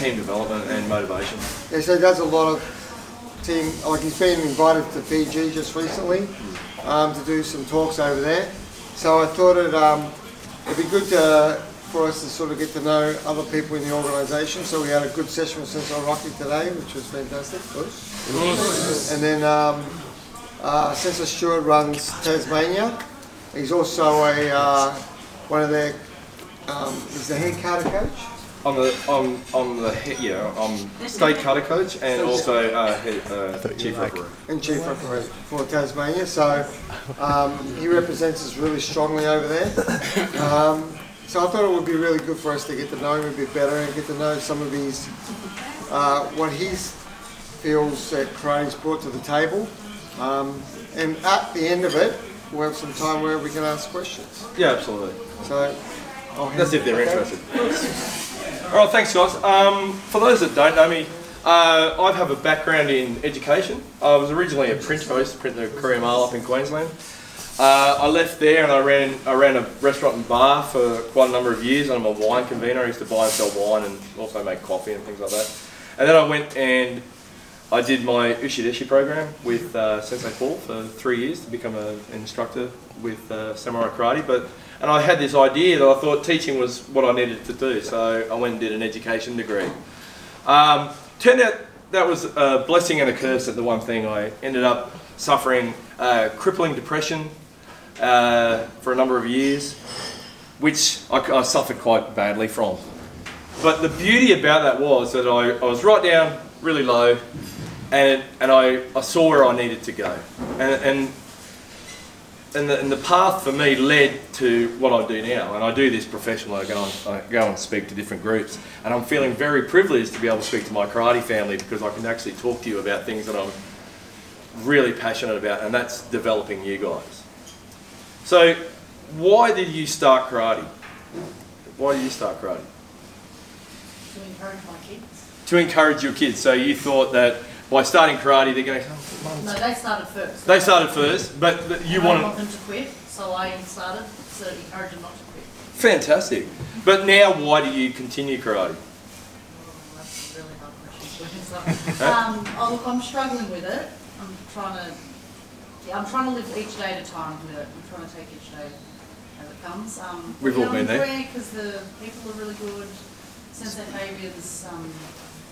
team development and motivation. Yeah, so he does a lot of team, like he's been invited to Fiji just recently to do some talks over there. So I thought it'd be good for us to sort of get to know other people in the organisation. So we had a good session with Sensei Rocky today, which was fantastic. And then Sensei Stuart runs Tasmania. He's also one of their, he's the head kata coach. I'm state kata coach and also chief referee. And chief referee for Tasmania. So he represents us really strongly over there. So I thought it would be really good for us to get to know him a bit better and get to know some of his, what he feels that karate's brought to the table. And at the end of it, we'll have some time where we can ask questions. Yeah, absolutely. So that's if they're interested. All right, thanks guys. For those that don't know me, I have a background in education. I was originally a printer. I used to print the Courier Mail up in Queensland. I left there and I ran a restaurant and bar for quite a number of years. I'm a wine convener. I used to buy and sell wine and also make coffee and things like that. And then I went and I did my Ushideshi program with Sensei Paul for 3 years to become an instructor with Samurai Karate. And I had this idea that I thought teaching was what I needed to do, so I went and did an education degree. Turned out that was a blessing and a curse at the one thing. I ended up suffering crippling depression for a number of years, which I suffered quite badly from. But the beauty about that was that I was right down, really low, and I saw where I needed to go. And the path for me led to what I do now, and I do this professionally. I go and speak to different groups, and I'm feeling very privileged to be able to speak to my karate family because I can actually talk to you about things that I'm really passionate about, and that's developing you guys. So, why did you start karate? Why did you start karate? To encourage my kids. To encourage your kids. So you thought that by starting karate, they're going to... Oh, no, they started first. They started first, but you wanted... I want them to quit, so I started to encourage them not to quit. Fantastic. But now, why do you continue karate? Oh, that's a really hard question. Look, I'm struggling with it. I'm trying to live each day at a time with it. I'm trying to take each day as it comes. We've all been there. Because the people are really good. Sensei Fabian's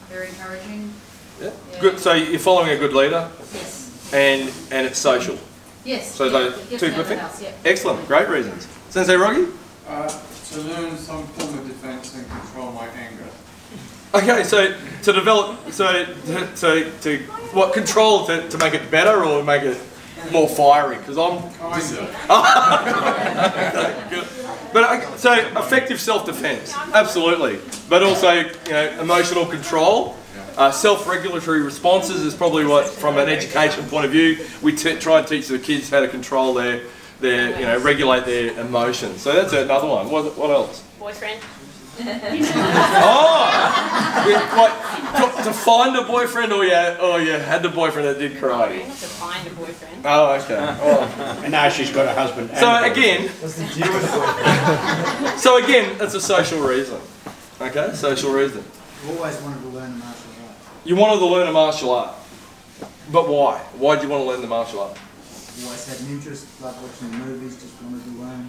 very encouraging. Yeah. Good. So you're following a good leader. Yes. And it's social. Yes. So those two good things. House, yeah. Excellent. Great reasons. Sensei Rocky? To learn some form of defence and control my anger. Okay, so to develop, to what control to make it better or make it more fiery? Because I'm. Good. But so effective self-defense, absolutely. But also, emotional control. Self-regulatory responses is probably what, from an education point of view, we try and teach the kids how to control their regulate their emotions. So that's another one. What else? Boyfriend. Like to find a boyfriend, or you had the boyfriend that did karate. You have to find a boyfriend. Oh, okay. Oh. And now she's got a husband. So again, it's a social reason. Okay, social reason. I've always wanted to learn a martial art. You wanted to learn a martial art, but why? Why do you want to learn the martial art? I've always had an interest, loved watching movies, just wanted to learn.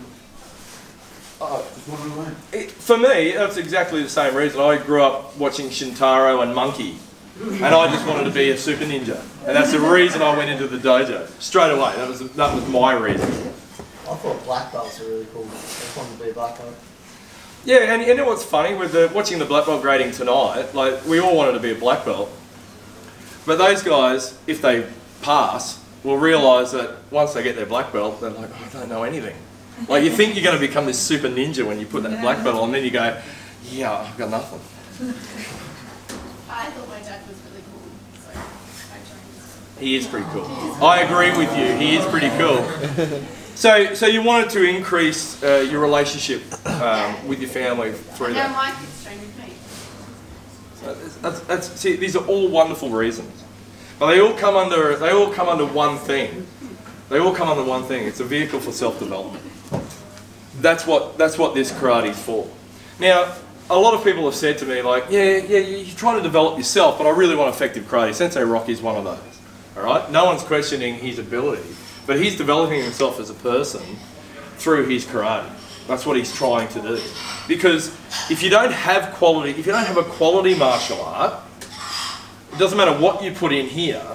Just wanted to learn. For me, that's exactly the same reason. I grew up watching Shintaro and Monkey, and I just wanted to be a super ninja, and that's the reason I went into the dojo straight away. That was my reason. I thought black belts were really cool. I just wanted to be a black belt. Yeah, and you know what's funny with watching the black belt grading tonight? Like, we all wanted to be a black belt, but those guys, if they pass, will realise that once they get their black belt, they're like, oh, I don't know anything. Like, you think you're going to become this super ninja when you put that black belt on, and then you go, yeah, I've got nothing. I thought my dad was really cool, so I joined. He is pretty cool. I agree with you. He is pretty cool. So you wanted to increase your relationship with your family through that. Now my kids train with me. So see, these are all wonderful reasons, but they all come under one thing. They all come under one thing. It's a vehicle for self-development. That's what this karate is for. Now, a lot of people have said to me, like, yeah, you're trying to develop yourself, but I really want effective karate. Sensei Rocky is one of those. All right? No one's questioning his ability, but he's developing himself as a person through his karate. That's what he's trying to do. Because if you don't have a quality martial art, it doesn't matter what you put in here,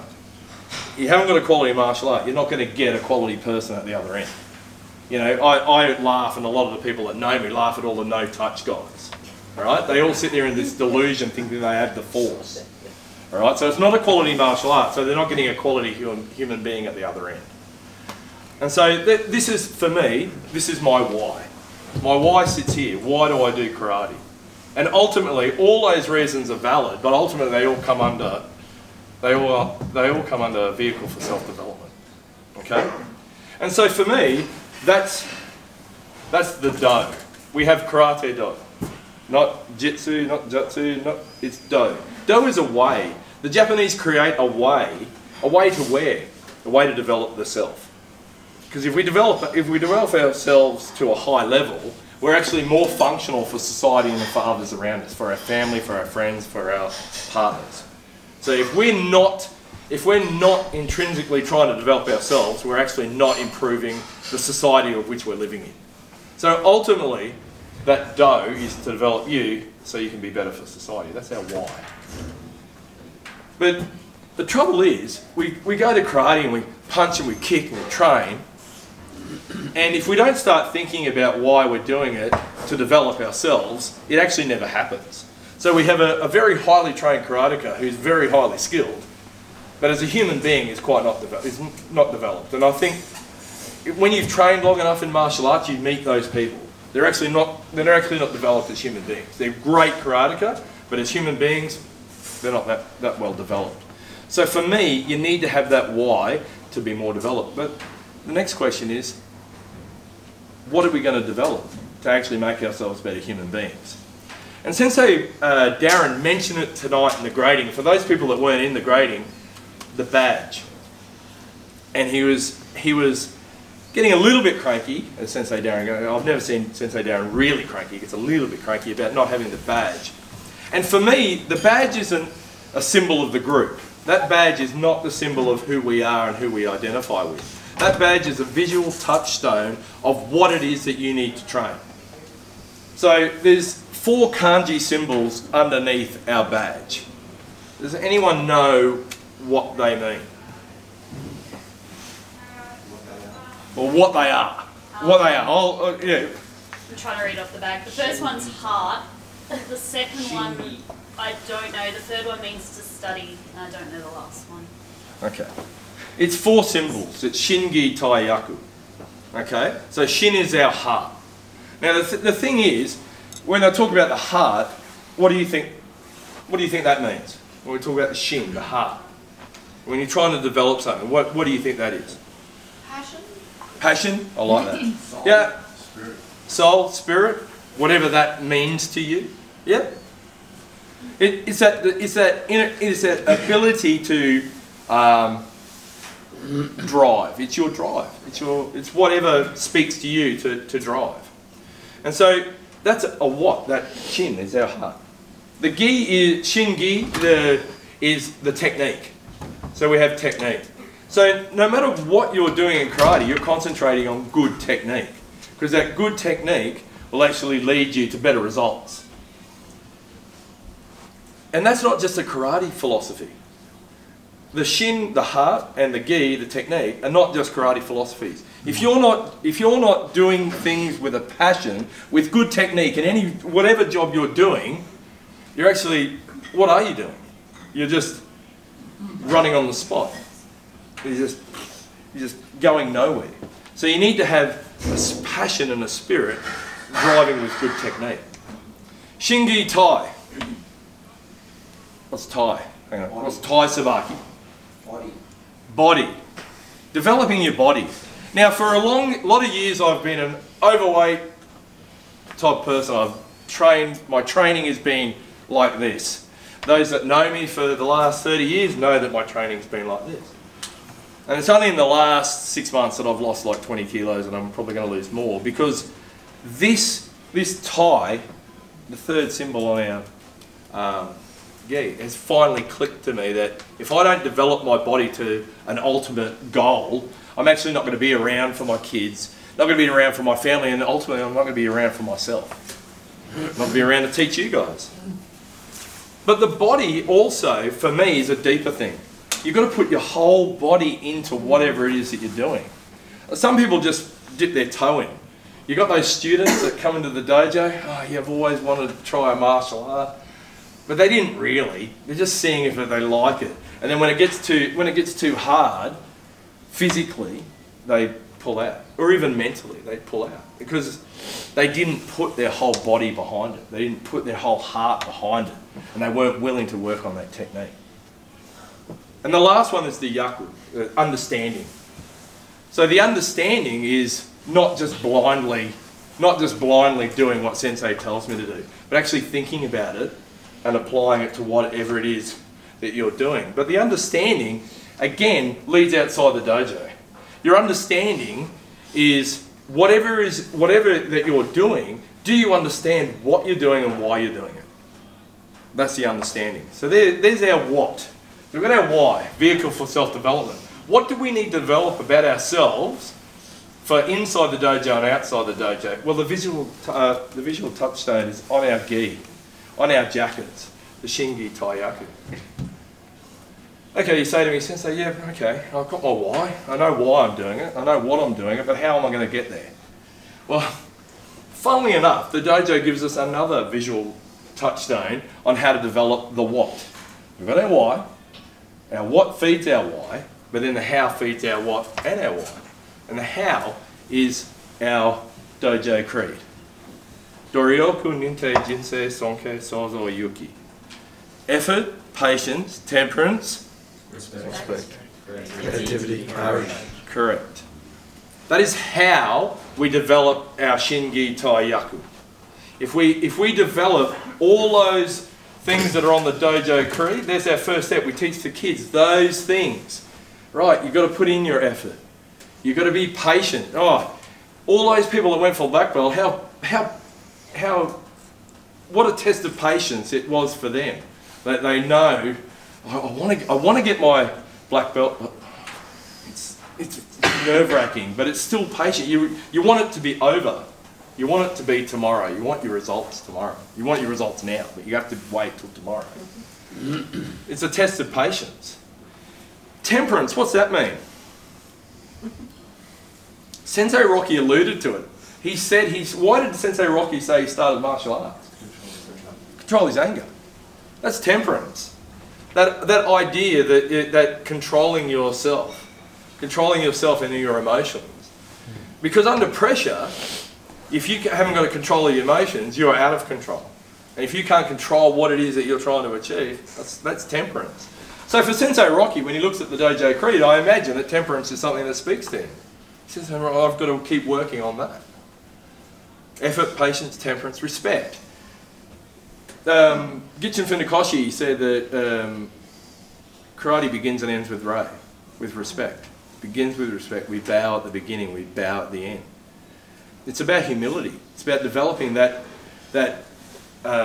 you haven't got a quality martial art, you're not going to get a quality person at the other end. You know, I laugh, and a lot of the people that know me laugh at all the no-touch guys. All right? They all sit there in this delusion thinking they have the force. All right? So it's not a quality martial art, so they're not getting a quality human being at the other end. And so this is, for me, this is my why. My why sits here. Why do I do karate? And ultimately, all those reasons are valid, but ultimately they all come under a vehicle for self-development. Okay? And so for me, that's the do. We have karate do. Not jitsu, not jutsu, it's do. Do is a way. The Japanese create a way to where? A way to develop the self. Because if we develop ourselves to a high level, we're actually more functional for society and for others around us, for our family, for our friends, for our partners. So if we're not intrinsically trying to develop ourselves, we're actually not improving the society of which we're living in. So ultimately, that do is to develop you so you can be better for society. That's our why. But the trouble is, we go to karate and we punch and we kick and we train, and if we don't start thinking about why we're doing it to develop ourselves, it actually never happens. So we have a very highly trained karateka who's very highly skilled, but as a human being is not developed. And I think when you've trained long enough in martial arts, you meet those people. They're actually not developed as human beings. They're great karateka, but as human beings, they're not that well developed. So for me, you need to have that why to be more developed. But the next question is, what are we going to develop to actually make ourselves better human beings? And Sensei Darren mentioned it tonight in the grading. For those people that weren't in the grading, the badge. And he was getting a little bit cranky, as Sensei Darren goes. I've never seen Sensei Darren really cranky. He gets a little bit cranky about not having the badge. And for me, the badge isn't a symbol of the group. That badge is not the symbol of who we are and who we identify with. That badge is a visual touchstone of what it is that you need to train. So there's 4 kanji symbols underneath our badge. Does anyone know what they mean? Or what they are? What they are? Yeah. I'm trying to read off the back. The first one's heart. The second one, I don't know. The third one means to study. And I don't know the last one. Okay. It's 4 symbols. It's Shingi Taiyaku. Okay? So Shin is our heart. Now the thing is, when I talk about the heart, what do you think that means? When we talk about the Shin, the heart. When you're trying to develop something, what do you think that is? Passion? Passion? I like that. Soul, Yeah. spirit. Soul, spirit, whatever that means to you. Yeah. It's that ability to drive. It's your drive. It's whatever speaks to you to drive. And so that's a what? That Shin is our heart. The gi is Shin gi is the technique. So we have technique. So no matter what you're doing in karate, you're concentrating on good technique, because that good technique will actually lead you to better results. And that's not just a karate philosophy. The Shin, the heart, and the gi, the technique, are not just karate philosophies. If you're not doing things with a passion, with good technique, in whatever job you're doing, you're actually, what are you doing? You're just running on the spot. You're just going nowhere. So you need to have a passion and a spirit driving with good technique. Shingi Tai. What's Tai? Hang on. What's Tai Sabaki? Body. Body. Developing your body. Now, for a lot of years, I've been an overweight type person. My training has been like this. Those that know me for the last 30 years know that my training's been like this. And it's only in the last 6 months that I've lost like 20 kilos, and I'm probably going to lose more, because this Thai the third symbol on our gi has finally clicked to me that if I don't develop my body to an ultimate goal, I'm actually not going to be around for my kids, not going to be around for my family, and ultimately I'm not going to be around for myself. I'm not going to be around to teach you guys. But the body also, for me, is a deeper thing. You've got to put your whole body into whatever it is that you're doing. Some people just dip their toe in. You've got those students that come into the dojo, oh, you've always wanted to try a martial art. But they didn't really. They're just seeing if they like it. And then when it gets too hard, physically, they pull out. Or even mentally, they pull out. Because they didn't put their whole body behind it. They didn't put their whole heart behind it. And they weren't willing to work on that technique. And the last one is the yaku, understanding. So the understanding is not just blindly doing what Sensei tells me to do, but actually thinking about it and applying it to whatever it is that you're doing. But the understanding, again, leads outside the dojo. Your understanding is whatever that you're doing, do you understand what you're doing and why you're doing it? That's the understanding. So there's our what. We've got our why, vehicle for self-development. What do we need to develop about ourselves for inside the dojo and outside the dojo? Well, the visual touchstone is on our gi, on our jackets, the shingi taiyaku. Okay, you say to me, Sensei, yeah, okay, I've got my why. I know why I'm doing it. I know what I'm doing it, but how am I going to get there? Well, funnily enough, the dojo gives us another visual touchstone on how to develop the what. We've got our why. Our what feeds our why, but then the how feeds our what and our why. And the how is our dojo creed. Doryoku ninte jinsei sonke sozo yuki. Effort, patience, temperance, respect. Creativity, courage. Correct. That is how we develop our shingi taiyaku. If we develop all those things that are on the dojo creed, there's our first step. We teach the kids those things. Right, you've got to put in your effort. You've got to be patient. Oh, all those people that went for black belt, what a test of patience it was for them. That they know, I want to get my black belt, but it's nerve-wracking, but it's still patient. You want it to be over. You want it to be tomorrow. You want your results tomorrow. You want your results now, but you have to wait till tomorrow. It's a test of patience. Temperance, what's that mean? Sensei Rocky alluded to it. He said, why did Sensei Rocky say he started martial arts? Control his anger. That's temperance. That idea that controlling yourself and your emotions. Because under pressure, if you haven't got a control of your emotions, you're out of control. And if you can't control what it is that you're trying to achieve, that's temperance. So for Sensei Rocky, when he looks at the Dojo Creed, I imagine that temperance is something that speaks to him. He says, oh, I've got to keep working on that. Effort, patience, temperance, respect. Gichin Funakoshi said that karate begins and ends with rei, with respect. It begins with respect. We bow at the beginning, we bow at the end. It's about humility. It's about developing that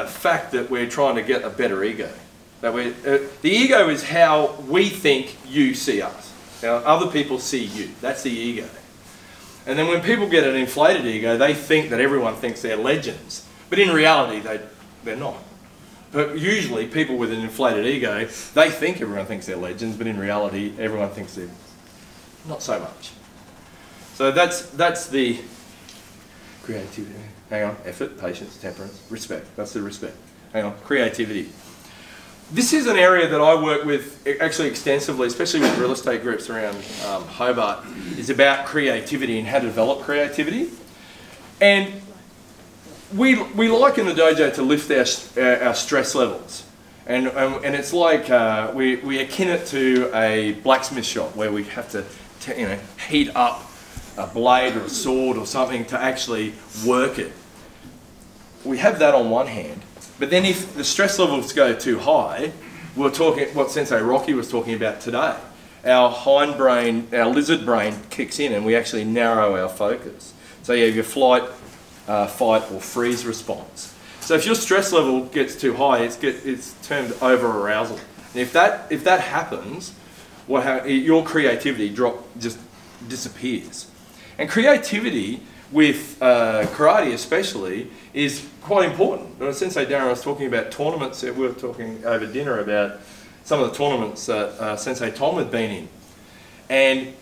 fact that we're trying to get a better ego. That the ego is how we think you see us. How other people see you. That's the ego. And then when people get an inflated ego, they think that everyone thinks they're legends. But in reality, they're not. But usually people with an inflated ego, they think everyone thinks they're legends, but in reality, everyone thinks they're not so much. So that's the creativity. Hang on. Effort, patience, temperance, respect. That's the respect. Hang on. Creativity. This is an area that I work with actually extensively, especially with real estate groups around Hobart, is about creativity and how to develop creativity. And we like in the dojo to lift our stress levels. And it's like we akin it to a blacksmith shop where we have to heat up a blade or a sword or something to actually work it. We have that on one hand. But then if the stress levels go too high, we're talking what Sensei Rocky was talking about today. Our hindbrain, our lizard brain kicks in and we actually narrow our focus. So you have your flight, fight or freeze response. So So if your stress level gets too high, it's termed over-arousal. And if that happens, your creativity just disappears. And creativity with karate especially is quite important. Sensei Darren was talking about tournaments. We were talking over dinner about some of the tournaments that Sensei Tom had been in. And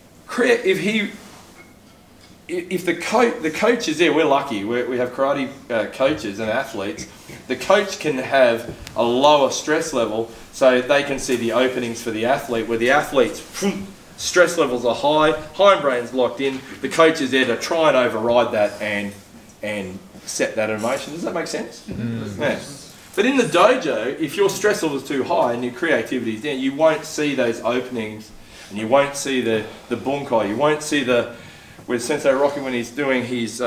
if the coach is there, we're lucky. We have karate coaches and athletes. The coach can have a lower stress level so they can see the openings for the athlete, where the athlete's stress levels are high, hindbrain's locked in. The coach is there to try and override that and set that in motion. Does that make sense? Yeah. But in the dojo, if your stress level is too high and your creativity is down, you won't see those openings, and you won't see the bunkai. You won't see with Sensei Rocky when he's doing his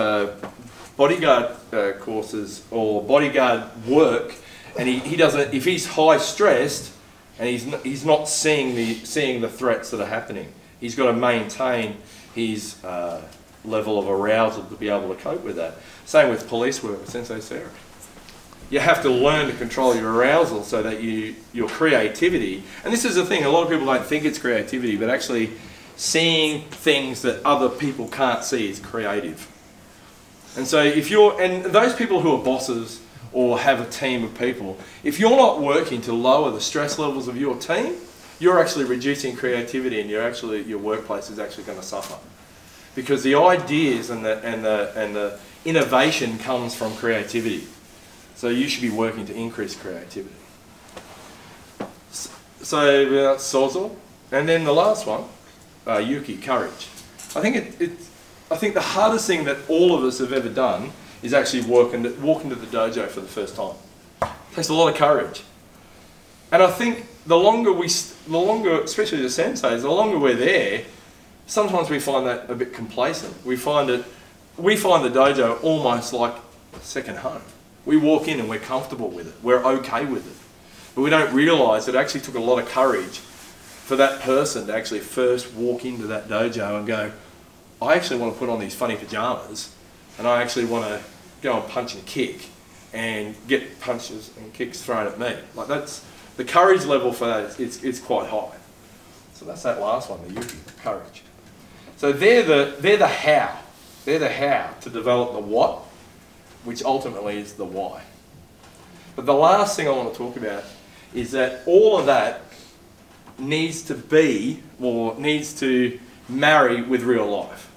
bodyguard courses or bodyguard work, and he doesn't. If he's high stressed and he's not seeing the threats that are happening, he's got to maintain his level of arousal to be able to cope with that. Same with police work with Sensei Sarah. You have to learn to control your arousal so that your creativity, and this is the thing, a lot of people don't think it's creativity, but actually seeing things that other people can't see is creative. And so and those people who are bosses or have a team of people, if you're not working to lower the stress levels of your team, you're actually reducing creativity, and your workplace is actually going to suffer. Because the ideas and the innovation comes from creativity. So you should be working to increase creativity. So that's Sozo. And then the last one, Yuki, courage. I think the hardest thing that all of us have ever done is actually walk into the dojo for the first time. It takes a lot of courage. And I think the longer, especially the senseis, the longer we're there, sometimes we find that a bit complacent. We find the dojo almost like second home. We walk in and we're comfortable with it. We're okay with it. But we don't realise it actually took a lot of courage for that person to actually first walk into that dojo and go, I actually want to put on these funny pajamas and I actually want to go and punch and kick and get punches and kicks thrown at me. Like that's, the courage level for that is quite high. So that's that last one, the Yuki, courage. So they're the how. They're the how to develop the what, which ultimately is the why. But the last thing I want to talk about is that all of that needs to marry with real life.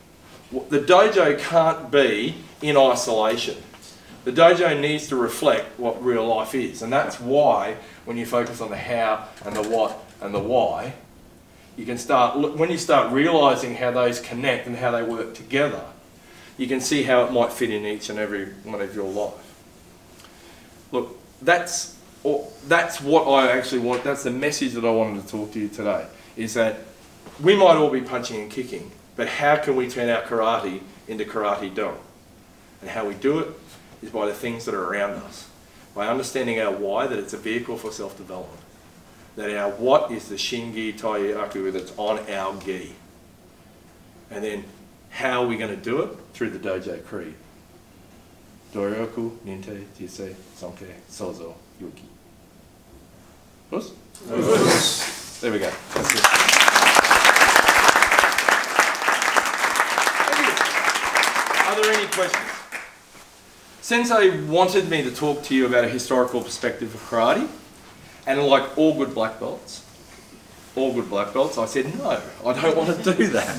The dojo can't be in isolation. The dojo needs to reflect what real life is, and that's why when you focus on the how and the what and the why, you can when you start realising how those connect and how they work together, you can see how it might fit in each and every one of your life. Look, that's what I actually want, that's the message that I wanted to talk to you today, is that we might all be punching and kicking, but how can we turn our karate into karate do? And how we do it is by the things that are around us. By understanding our why, that it's a vehicle for self-development. That our what is the shingi taiyaku that's on our gi. And then how are we going to do it? Through the dojo creed. Doryoku, Ninte, Jisei, Sonke, Sozo, Yuki. Puss? There we go. That's it. Are there any questions? Sensei wanted me to talk to you about a historical perspective of karate, and like all good black belts, I said, no, I don't want to do that.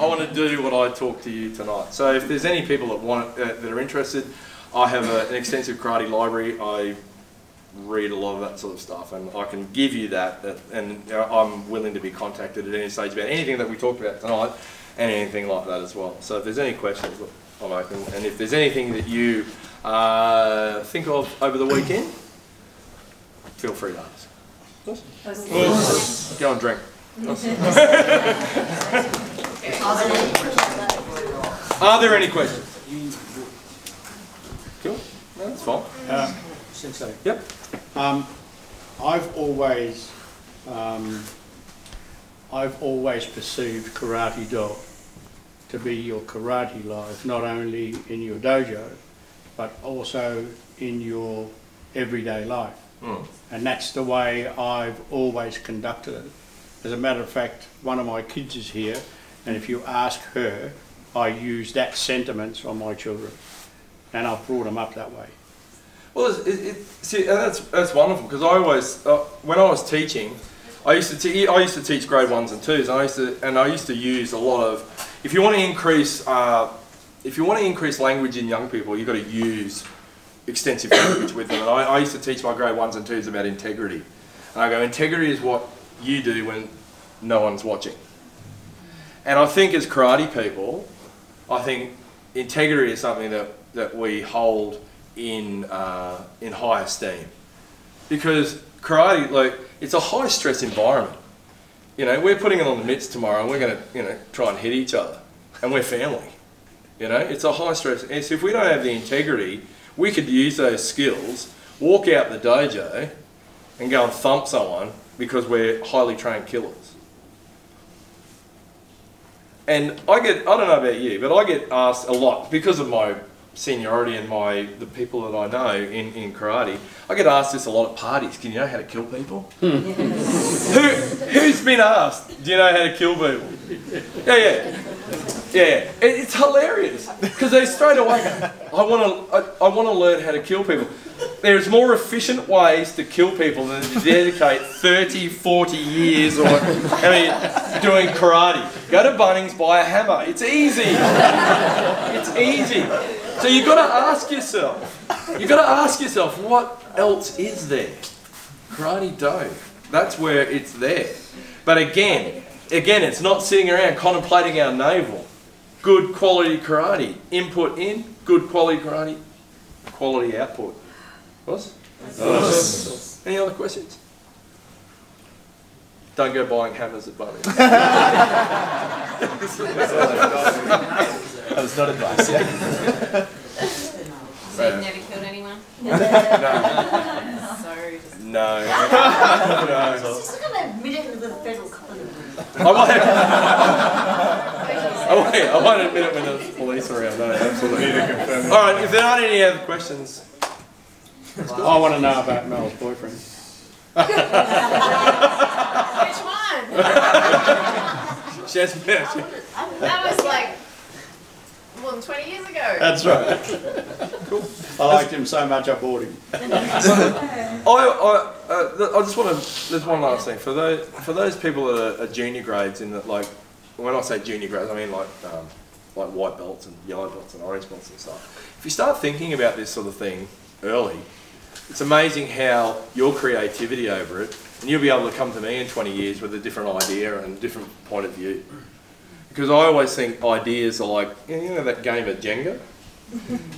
I want to do what I talked to you tonight. So if there's any people that are interested, I have an extensive karate library. I read a lot of that sort of stuff, and I can give you that, and I'm willing to be contacted at any stage about anything that we talked about tonight, and anything like that as well. So if there's any questions, I'm open, and if there's anything that you think of over the weekend, feel free to ask. Go and drink. Are there any questions? Cool. No, that's fine. Sensei. Yep. I've always perceived karate do to be your karate life, not only in your dojo, but also in your everyday life. Mm. And that's the way I've always conducted it. As a matter of fact, one of my kids is here, and if you ask her, I use that sentiments on my children, and I've brought them up that way. Well, see, that's wonderful, because I always, when I was teaching, I used to teach grade 1s and 2s, and I used to use a lot of, if you want to increase language in young people, you've got to use extensive language with them. And I used to teach my grade 1s and 2s about integrity, and I go, integrity is what you do when no one's watching. And I think as karate people, I think integrity is something that we hold in high esteem, because karate, like, it's a high stress environment. You know, we're putting it on the mitts tomorrow, and we're going to, you know, try and hit each other, and we're family. You know, it's a high stress. And so if we don't have the integrity, we could use those skills, walk out the dojo, and go and thump someone because we're highly trained killers. And I don't know about you, but I get asked a lot, because of my seniority and the people that I know in karate, I get asked this a lot at parties. Can you know how to kill people? Who's been asked, do you know how to kill people? Yeah. It's hilarious, because they straight away go, I want to learn how to kill people. There's more efficient ways to kill people than to dedicate 30, 40 years or doing karate. Go to Bunnings, buy a hammer. It's easy. It's easy. So you've got to ask yourself, what else is there? Karate do. That's where it's there. But again, it's not sitting around contemplating our navel. Good quality karate. Input in, good quality karate, quality output. What? Any other questions? Don't go buying hammers at Bunnings. That was not advice, yeah. So you've never killed anyone? No. Sorry. No. Just look at that minute with the federal company. I won't admit it when there's police around. No, absolutely. All right, if there aren't any other questions. I want to know about Mel's boyfriend. Which one? She hasn't been. That was like more than 20 years ago. That's right. Cool. I liked him so much I bought him. I just want to. There's one last thing for those people that are junior grades. In that, like, when I say junior grades, I mean like white belts and yellow belts and orange belts and stuff. If you start thinking about this sort of thing early, it's amazing how your creativity over it, and you'll be able to come to me in 20 years with a different idea and a different point of view. Because I always think ideas are like, you know that game of Jenga?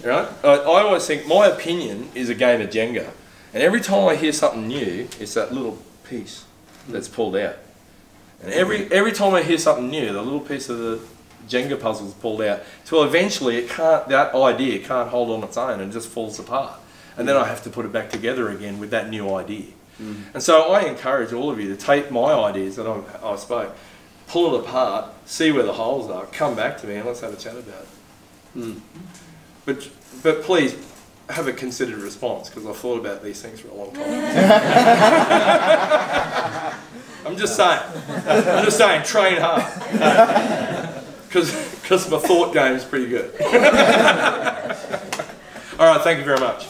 Right? I always think my opinion is a game of Jenga. And every time I hear something new, it's that little piece that's pulled out. And every time I hear something new, the little piece of the Jenga puzzle is pulled out. So eventually that idea can't hold on its own and just falls apart. And then I have to put it back together again with that new idea. And so I encourage all of you to take my ideas that I spoke, pull it apart, see where the holes are, come back to me and let's have a chat about it. But please have a considered response, because I've thought about these things for a long time. I'm just saying, train hard. Because my thought game is pretty good. All right, thank you very much.